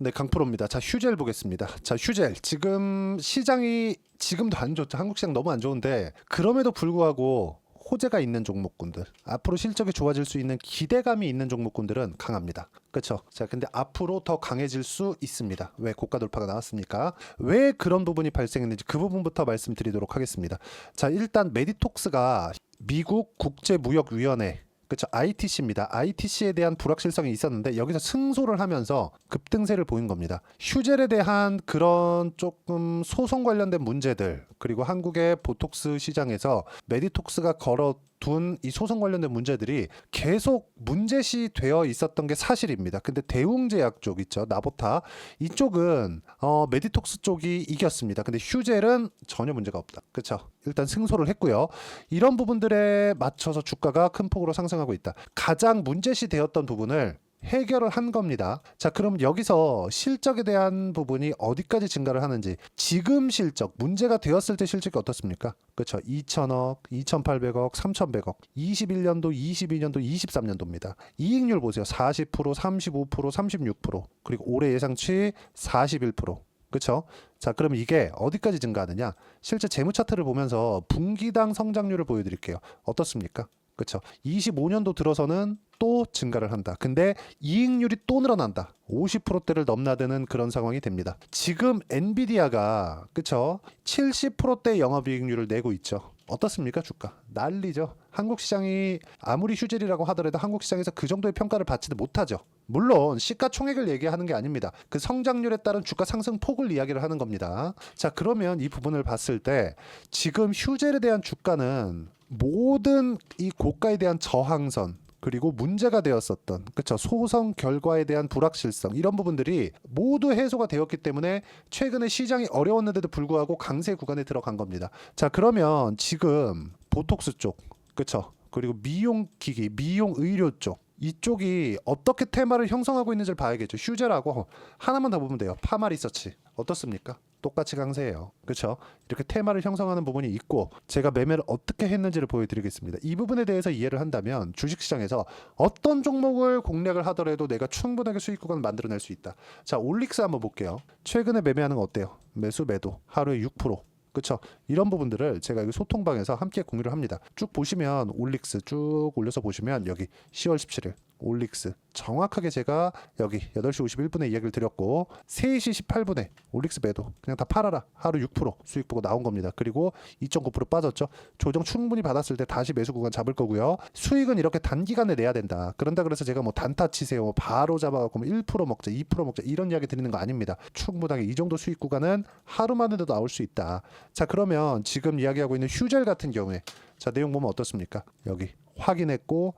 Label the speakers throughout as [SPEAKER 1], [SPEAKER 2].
[SPEAKER 1] 네, 강프로입니다. 자, 휴젤 보겠습니다. 자, 휴젤. 지금 시장이 지금도 안 좋죠. 한국 시장 너무 안 좋은데 그럼에도 불구하고 호재가 있는 종목군들, 앞으로 실적이 좋아질 수 있는 기대감이 있는 종목군들은 강합니다. 그렇죠? 자, 근데 앞으로 더 강해질 수 있습니다. 왜 고가 돌파가 나왔습니까? 왜 그런 부분이 발생했는지 그 부분부터 말씀드리도록 하겠습니다. 자, 일단 메디톡스가 미국 국제무역위원회, 그렇죠. ITC입니다. ITC에 대한 불확실성이 있었는데 여기서 승소를 하면서 급등세를 보인 겁니다. 휴젤에 대한 그런 조금 소송 관련된 문제들, 그리고 한국의 보톡스 시장에서 메디톡스가 걸어둔 이 소송 관련된 문제들이 계속 문제시 되어 있었던 게 사실입니다. 근데 대웅제약 쪽 있죠. 나보타 이쪽은 메디톡스 쪽이 이겼습니다. 근데 휴젤은 전혀 문제가 없다. 그렇죠. 일단 승소를 했고요. 이런 부분들에 맞춰서 주가가 큰 폭으로 상승하고 있다. 가장 문제시 되었던 부분을 해결을 한 겁니다. 자, 그럼 여기서 실적에 대한 부분이 어디까지 증가를 하는지, 지금 실적, 문제가 되었을 때 실적이 어떻습니까? 그렇죠. 2천억, 2,800억, 3,100억, 21년도, 22년도, 23년도입니다. 이익률 보세요. 40%, 35%, 36%, 그리고 올해 예상치 41%. 그렇죠? 자, 그럼 이게 어디까지 증가하느냐? 실제 재무 차트를 보면서 분기당 성장률을 보여드릴게요. 어떻습니까? 그렇죠? 25년도 들어서는 또 증가를 한다. 근데 이익률이 또 늘어난다. 50%대를 넘나드는 그런 상황이 됩니다. 지금 엔비디아가 그렇죠? 70%대 영업이익률을 내고 있죠. 어떻습니까? 주가 난리죠. 한국 시장이 아무리 휴젤이라고 하더라도 한국 시장에서 그 정도의 평가를 받지도 못하죠. 물론 시가총액을 얘기하는 게 아닙니다. 그 성장률에 따른 주가 상승 폭을 이야기를 하는 겁니다. 자, 그러면 이 부분을 봤을 때 지금 휴젤에 대한 주가는 모든 이 고가에 대한 저항선, 그리고 문제가 되었었던 그쵸 소송 결과에 대한 불확실성, 이런 부분들이 모두 해소가 되었기 때문에 최근에 시장이 어려웠는데도 불구하고 강세 구간에 들어간 겁니다. 자, 그러면 지금 보톡스 쪽 그쵸, 그리고 미용기기, 미용의료 쪽 이쪽이 어떻게 테마를 형성하고 있는지를 봐야겠죠. 휴젤하고 하나만 더 보면 돼요. 파마리서치 어떻습니까? 똑같이 강세예요. 그렇죠? 이렇게 테마를 형성하는 부분이 있고, 제가 매매를 어떻게 했는지를 보여드리겠습니다. 이 부분에 대해서 이해를 한다면 주식시장에서 어떤 종목을 공략을 하더라도 내가 충분하게 수익 구간을 만들어낼 수 있다. 자, 올릭스 한번 볼게요. 최근에 매매하는 거 어때요? 매수 매도 하루에 6%. 그렇죠? 이런 부분들을 제가 여기 소통방에서 함께 공유를 합니다. 쭉 보시면 올릭스 쭉 올려서 보시면 여기 10월 17일 올릭스 정확하게 제가 여기 8시 51분에 이야기를 드렸고 3시 18분에 올릭스 매도 그냥 다 팔아라 하루 6% 수익 보고 나온 겁니다. 그리고 2.9% 빠졌죠. 조정 충분히 받았을 때 다시 매수 구간 잡을 거고요. 수익은 이렇게 단기간에 내야 된다. 그런다 그래서 제가 뭐 단타 치세요, 뭐 바로 잡아갖고 뭐 1% 먹자, 2% 먹자 이런 이야기 드리는 거 아닙니다. 충분하게 이 정도 수익 구간은 하루만에도 나올 수 있다. 자, 그러면 지금 이야기하고 있는 휴젤 같은 경우에 자, 내용 보면 어떻습니까? 여기 확인했고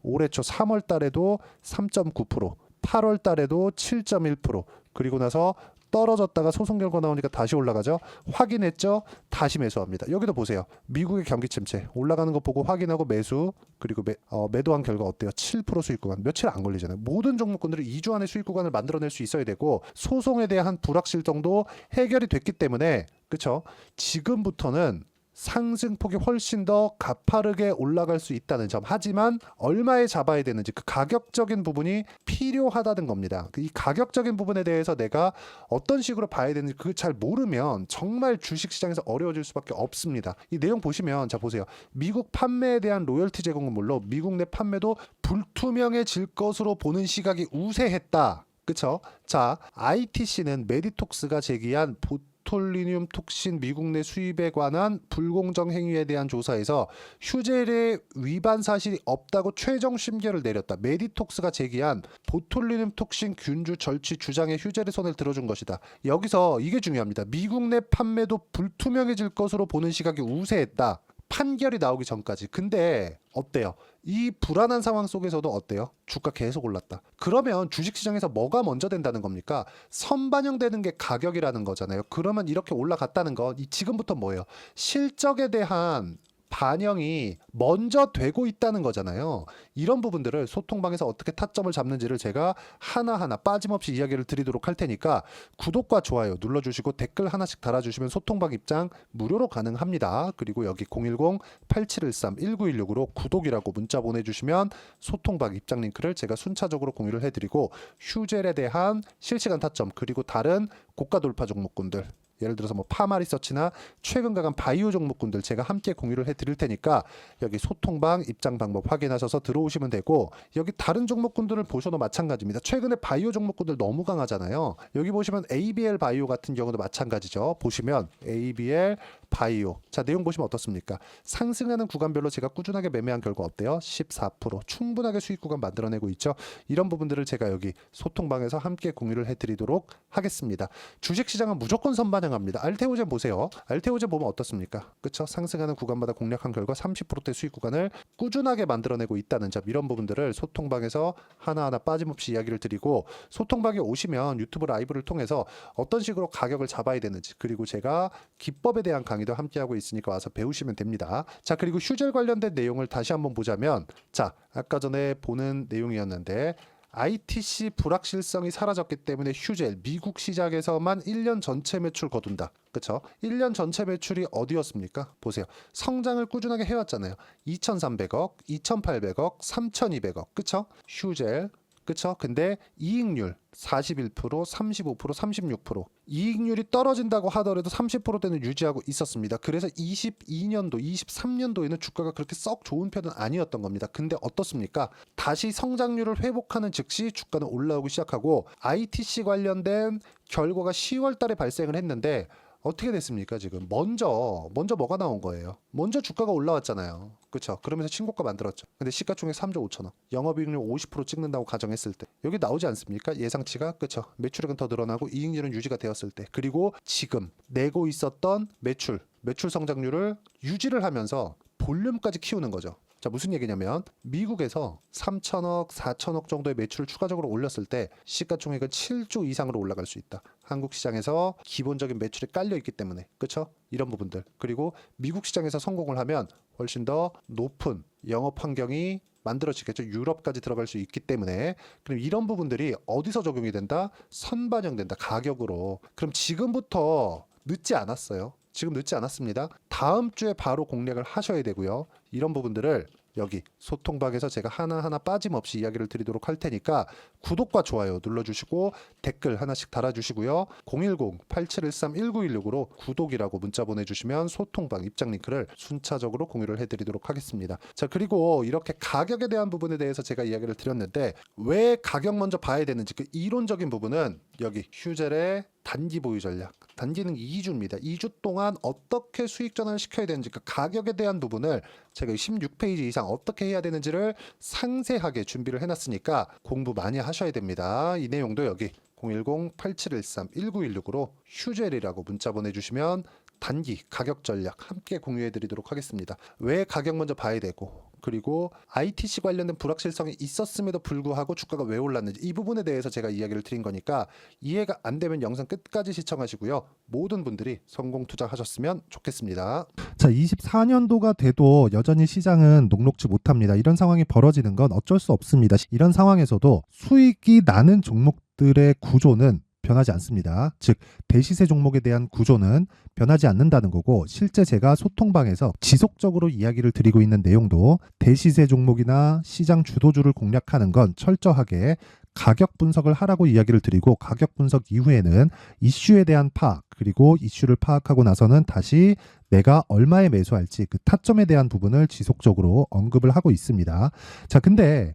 [SPEAKER 1] 올해 초 3월 달에도 3.9%, 8월 달에도 7.1%, 그리고 나서 떨어졌다가 소송 결과 나오니까 다시 올라가죠. 확인했죠. 다시 매수합니다. 여기도 보세요. 미국의 경기 침체 올라가는 거 보고 확인하고 매수, 그리고 매도한 결과 어때요? 7% 수익 구간. 며칠 안 걸리잖아요. 모든 종목군들이 2주 안에 수익 구간을 만들어낼 수 있어야 되고, 소송에 대한 불확실성도 해결이 됐기 때문에 그렇죠. 지금부터는 상승폭이 훨씬 더 가파르게 올라갈 수 있다는 점. 하지만 얼마에 잡아야 되는지 그 가격적인 부분이 필요하다는 겁니다. 이 가격적인 부분에 대해서 내가 어떤 식으로 봐야 되는지 그걸 잘 모르면 정말 주식시장에서 어려워질 수밖에 없습니다. 이 내용 보시면 자, 보세요. 미국 판매에 대한 로열티 제공은 물론 미국 내 판매도 불투명해질 것으로 보는 시각이 우세했다. 그쵸? 자, ITC는 메디톡스가 제기한 보톨리늄 톡신 미국 내 수입에 관한 불공정 행위에 대한 조사에서 휴젤의 위반 사실이 없다고 최종 심결을 내렸다. 메디톡스가 제기한 보톨리늄 톡신 균주 절취 주장에 휴젤의 손을 들어준 것이다. 여기서 이게 중요합니다. 미국 내 판매도 불투명해질 것으로 보는 시각이 우세했다. 판결이 나오기 전까지. 근데 어때요? 이 불안한 상황 속에서도 어때요? 주가 계속 올랐다. 그러면 주식시장에서 뭐가 먼저 된다는 겁니까? 선반영되는 게 가격이라는 거잖아요. 그러면 이렇게 올라갔다는 건 지금부터 뭐예요? 실적에 대한 반영이 먼저 되고 있다는 거잖아요. 이런 부분들을 소통방에서 어떻게 타점을 잡는지를 제가 하나하나 빠짐없이 이야기를 드리도록 할 테니까 구독과 좋아요 눌러주시고 댓글 하나씩 달아주시면 소통방 입장 무료로 가능합니다. 그리고 여기 010-8713-1916으로 구독이라고 문자 보내주시면 소통방 입장 링크를 제가 순차적으로 공유를 해드리고 휴젤에 대한 실시간 타점 그리고 다른 고가 돌파 종목군들 예를 들어서 뭐 파마리서치나 최근 가간 바이오 종목군들 제가 함께 공유를 해드릴 테니까 여기 소통방 입장 방법 확인하셔서 들어오시면 되고 여기 다른 종목군들을 보셔도 마찬가지입니다. 최근에 바이오 종목군들 너무 강하잖아요. 여기 보시면 ABL 바이오 같은 경우도 마찬가지죠. 보시면 ABL 바이오 자 내용 보시면 어떻습니까? 상승하는 구간별로 제가 꾸준하게 매매한 결과 어때요? 14% 충분하게 수익 구간 만들어내고 있죠. 이런 부분들을 제가 여기 소통방에서 함께 공유를 해드리도록 하겠습니다. 주식시장은 무조건 선반영합니다. 알테오젠 보세요. 알테오젠 보면 어떻습니까? 그쵸? 상승하는 구간마다 공략한 결과 30%대 수익 구간을 꾸준하게 만들어내고 있다는 점 이런 부분들을 소통방에서 하나하나 빠짐없이 이야기를 드리고 소통방에 오시면 유튜브 라이브를 통해서 어떤 식으로 가격을 잡아야 되는지 그리고 제가 기법에 대한 강의도 함께하고 있으니까 와서 배우시면 됩니다. 자 그리고 휴젤 관련된 내용을 다시 한번 보자면 자 아까 전에 보는 내용이었는데 ITC 불확실성이 사라졌기 때문에 휴젤 미국 시장에서만 1년 전체 매출 거둔다. 그쵸? 1년 전체 매출이 어디였습니까? 보세요. 성장을 꾸준하게 해왔잖아요. 2,300억, 2,800억, 3,200억. 그쵸? 휴젤. 그쵸? 근데 이익률 41%, 35%, 36% 이익률이 떨어진다고 하더라도 30%대는 유지하고 있었습니다. 그래서 22년도, 23년도에는 주가가 그렇게 썩 좋은 편은 아니었던 겁니다. 근데 어떻습니까? 다시 성장률을 회복하는 즉시 주가는 올라오기 시작하고 ITC 관련된 결과가 10월 달에 발생을 했는데 어떻게 됐습니까? 지금 먼저 뭐가 나온 거예요? 먼저 주가가 올라왔잖아요. 그렇죠? 그러면서 신고가 만들었죠. 근데 시가총액 3조 5천억, 영업이익률 50% 찍는다고 가정했을 때 여기 나오지 않습니까? 예상치가 그렇죠? 매출액은 더 늘어나고 이익률은 유지가 되었을 때 그리고 지금 내고 있었던 매출 성장률을 유지를 하면서 볼륨까지 키우는 거죠. 자 무슨 얘기냐면 미국에서 3천억, 4천억 정도의 매출을 추가적으로 올렸을 때 시가총액은 7조 이상으로 올라갈 수 있다. 한국 시장에서 기본적인 매출이 깔려 있기 때문에 그렇죠? 이런 부분들 그리고 미국 시장에서 성공을 하면 훨씬 더 높은 영업 환경이 만들어지겠죠. 유럽까지 들어갈 수 있기 때문에 그럼 이런 부분들이 어디서 적용이 된다? 선반영된다. 가격으로. 그럼 지금부터 늦지 않았어요. 지금 늦지 않았습니다. 다음 주에 바로 공략을 하셔야 되고요. 이런 부분들을 여기 소통방에서 제가 하나하나 빠짐없이 이야기를 드리도록 할 테니까 구독과 좋아요 눌러주시고 댓글 하나씩 달아주시고요. 010-8713-1916으로 구독이라고 문자 보내주시면 소통방 입장 링크를 순차적으로 공유를 해드리도록 하겠습니다. 자 그리고 이렇게 가격에 대한 부분에 대해서 제가 이야기를 드렸는데 왜 가격 먼저 봐야 되는지 그 이론적인 부분은 여기 휴젤의 단기 보유 전략 단기는 2주입니다. 2주 동안 어떻게 수익 전환을 시켜야 되는지 그 가격에 대한 부분을 제가 16페이지 이상 어떻게 해야 되는지를 상세하게 준비를 해놨으니까 공부 많이 하셔야 됩니다. 이 내용도 여기 010-8713-1916으로 휴젤이라고 문자 보내주시면 단기 가격 전략 함께 공유해 드리도록 하겠습니다. 왜 가격 먼저 봐야 되고 그리고 ITC 관련된 불확실성이 있었음에도 불구하고 주가가 왜 올랐는지 이 부분에 대해서 제가 이야기를 드린 거니까 이해가 안 되면 영상 끝까지 시청하시고요. 모든 분들이 성공 투자하셨으면 좋겠습니다.
[SPEAKER 2] 자, 24년도가 돼도 여전히 시장은 녹록지 못합니다. 이런 상황이 벌어지는 건 어쩔 수 없습니다. 이런 상황에서도 수익이 나는 종목들의 구조는 변하지 않습니다. 즉 대시세 종목에 대한 구조는 변하지 않는다는 거고 실제 제가 소통방에서 지속적으로 이야기를 드리고 있는 내용도 대시세 종목이나 시장 주도주를 공략하는 건 철저하게 가격 분석을 하라고 이야기를 드리고 가격 분석 이후에는 이슈에 대한 파악 그리고 이슈를 파악하고 나서는 다시 내가 얼마에 매수할지 그 타점에 대한 부분을 지속적으로 언급을 하고 있습니다. 자, 근데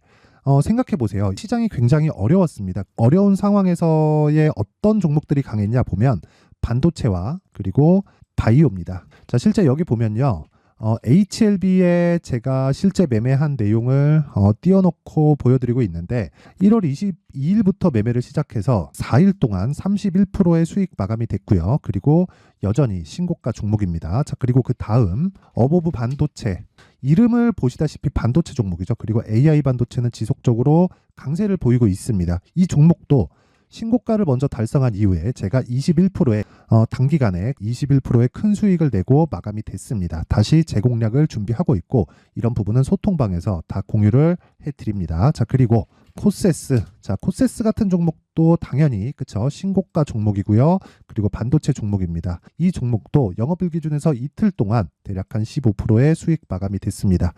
[SPEAKER 2] 생각해 보세요. 시장이 굉장히 어려웠습니다. 어려운 상황에서의 어떤 종목들이 강했냐 보면 반도체와 그리고 바이오입니다. 자, 실제 여기 보면요. HLB에 제가 실제 매매한 내용을 띄워놓고 보여드리고 있는데 1월 22일부터 매매를 시작해서 4일 동안 31%의 수익 마감이 됐고요. 그리고 여전히 신고가 종목입니다. 자, 그리고 그 다음 어보브 반도체 이름을 보시다시피 반도체 종목이죠. 그리고 AI 반도체는 지속적으로 강세를 보이고 있습니다. 이 종목도 신고가를 먼저 달성한 이후에 제가 21%의 단기간에 21%의 큰 수익을 내고 마감이 됐습니다. 다시 재공략을 준비하고 있고 이런 부분은 소통방에서 다 공유를 해드립니다. 자, 그리고 코세스. 자, 코세스 같은 종목도 당연히 그쵸, 신고가 종목이고요. 그리고 반도체 종목입니다. 이 종목도 영업일 기준에서 이틀 동안 대략 한 15%의 수익 마감이 됐습니다.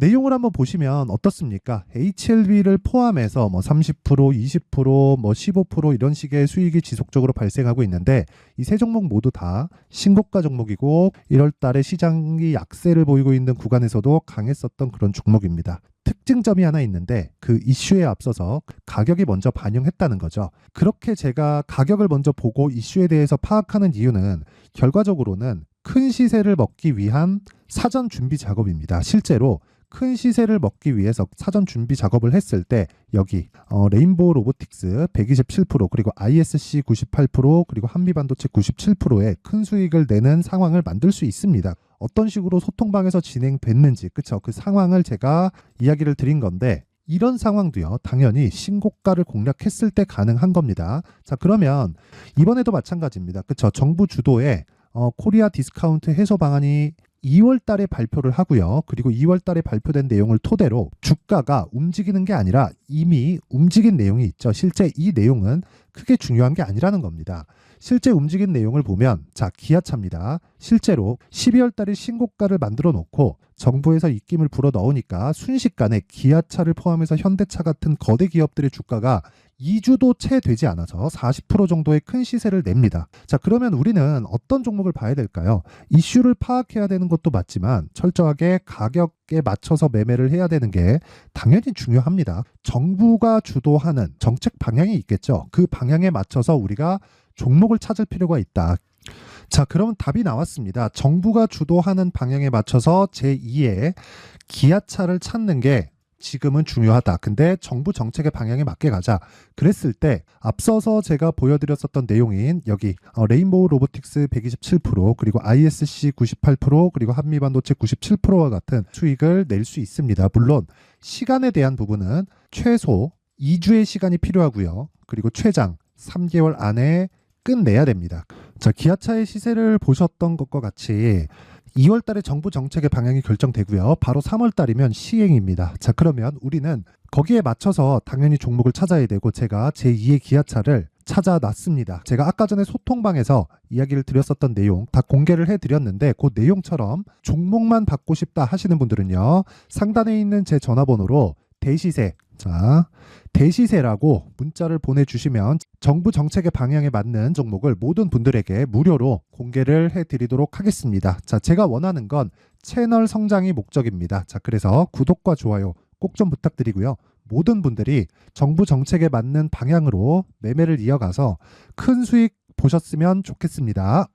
[SPEAKER 2] 내용을 한번 보시면 어떻습니까? HLB를 포함해서 뭐 30%, 20%, 뭐 15% 이런 식의 수익이 지속적으로 발생하고 있는데 이 세 종목 모두 다 신고가 종목이고 1월 달에 시장이 약세를 보이고 있는 구간에서도 강했었던 그런 종목입니다. 특징점이 하나 있는데 그 이슈에 앞서서 가격이 먼저 반영했다는 거죠. 그렇게 제가 가격을 먼저 보고 이슈에 대해서 파악하는 이유는 결과적으로는 큰 시세를 먹기 위한 사전 준비 작업입니다. 실제로 큰 시세를 먹기 위해서 사전 준비 작업을 했을 때 여기 레인보우 로보틱스 127% 그리고 ISC 98% 그리고 한미반도체 97%의 큰 수익을 내는 상황을 만들 수 있습니다. 어떤 식으로 소통방에서 진행됐는지 그쵸, 그 상황을 제가 이야기를 드린 건데 이런 상황도요 당연히 신고가를 공략했을 때 가능한 겁니다. 자, 그러면 이번에도 마찬가지입니다. 그쵸, 정부 주도의 코리아 디스카운트 해소 방안이 2월 달에 발표를 하고요. 그리고 2월 달에 발표된 내용을 토대로 주가가 움직이는 게 아니라 이미 움직인 내용이 있죠. 실제 이 내용은 크게 중요한 게 아니라는 겁니다. 실제 움직인 내용을 보면 자, 기아차입니다. 실제로 12월 달에 신고가를 만들어 놓고 정부에서 입김을 불어 넣으니까 순식간에 기아차를 포함해서 현대차 같은 거대 기업들의 주가가 2주도 채 되지 않아서 40% 정도의 큰 시세를 냅니다. 자, 그러면 우리는 어떤 종목을 봐야 될까요? 이슈를 파악해야 되는 것도 맞지만 철저하게 가격에 맞춰서 매매를 해야 되는 게 당연히 중요합니다. 정부가 주도하는 정책 방향이 있겠죠. 그 방향에 맞춰서 우리가 종목을 찾을 필요가 있다. 자, 그럼 답이 나왔습니다. 정부가 주도하는 방향에 맞춰서 제2의 기아차를 찾는 게 지금은 중요하다. 근데 정부 정책의 방향에 맞게 가자. 그랬을 때 앞서서 제가 보여드렸었던 내용인 여기 레인보우 로보틱스 127% 그리고 ISC 98% 그리고 한미반도체 97%와 같은 수익을 낼 수 있습니다. 물론 시간에 대한 부분은 최소 2주의 시간이 필요하고요. 그리고 최장 3개월 안에 끝내야 됩니다. 자, 기아차의 시세를 보셨던 것과 같이 2월 달에 정부 정책의 방향이 결정되고요. 바로 3월 달이면 시행입니다. 자, 그러면 우리는 거기에 맞춰서 당연히 종목을 찾아야 되고 제가 제2의 기아차를 찾아놨습니다. 제가 아까 전에 소통방에서 이야기를 드렸었던 내용 다 공개를 해드렸는데 그 내용처럼 종목만 받고 싶다 하시는 분들은요. 상단에 있는 제 전화번호로 대시세, 자, 대시세라고 문자를 보내주시면 정부 정책의 방향에 맞는 종목을 모든 분들에게 무료로 공개를 해드리도록 하겠습니다. 자, 제가 원하는 건 채널 성장이 목적입니다. 자, 그래서 구독과 좋아요 꼭 좀 부탁드리고요. 모든 분들이 정부 정책에 맞는 방향으로 매매를 이어가서 큰 수익 보셨으면 좋겠습니다.